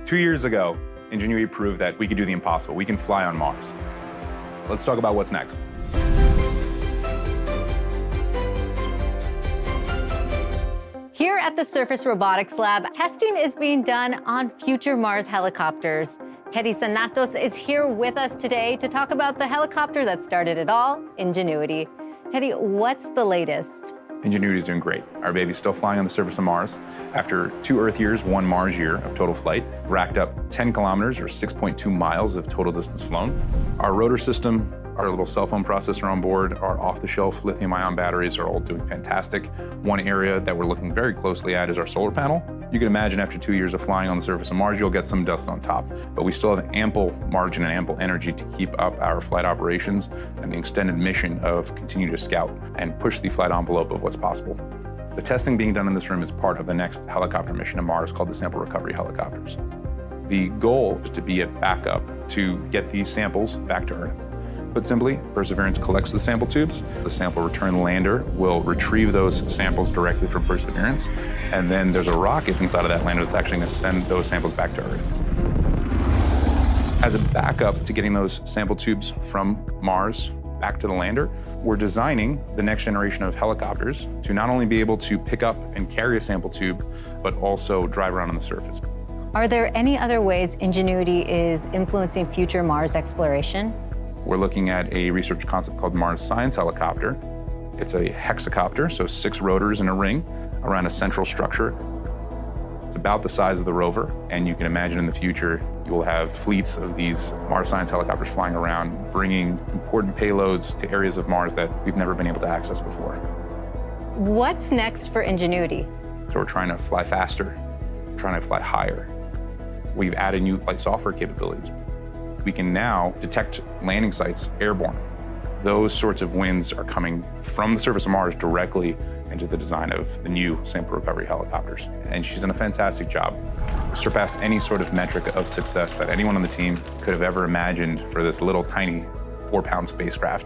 2 years ago, Ingenuity proved that we could do the impossible. We can fly on Mars. Let's talk about what's next. Here at the Surface Robotics Lab, testing is being done on future Mars helicopters. Tzanetos is here with us today to talk about the helicopter that started it all, Ingenuity. Teddy, what's the latest? Ingenuity is doing great. Our baby's still flying on the surface of Mars. After 2 Earth years, 1 Mars year of total flight, racked up 10 kilometers or 6.2 miles of total distance flown. Our rotor system, our little cell phone processor on board, our off-the-shelf lithium-ion batteries are all doing fantastic. One area that we're looking very closely at is our solar panel. You can imagine after 2 years of flying on the surface of Mars, you'll get some dust on top, but we still have ample margin and ample energy to keep up our flight operations and the extended mission of continue to scout and push the flight envelope of what's possible. The testing being done in this room is part of the next helicopter mission to Mars called the Sample Recovery Helicopters. The goal is to be a backup to get these samples back to Earth. Put simply, Perseverance collects the sample tubes. The sample return lander will retrieve those samples directly from Perseverance, and then there's a rocket inside of that lander that's actually going to send those samples back to Earth. As a backup to getting those sample tubes from Mars back to the lander, we're designing the next generation of helicopters to not only be able to pick up and carry a sample tube, but also drive around on the surface. Are there any other ways Ingenuity is influencing future Mars exploration? We're looking at a research concept called Mars Science Helicopter. It's a hexacopter, so 6 rotors in a ring around a central structure. It's about the size of the Rover, and you can imagine in the future, you will have fleets of these Mars Science helicopters flying around, bringing important payloads to areas of Mars that we've never been able to access before. What's next for Ingenuity? So we're trying to fly faster, trying to fly higher. We've added new flight software capabilities. We can now detect landing sites airborne. Those sorts of wins are coming from the surface of Mars directly into the design of the new sample recovery helicopters. And she's done a fantastic job. Surpassed any sort of metric of success that anyone on the team could have ever imagined for this little tiny 4-pound spacecraft.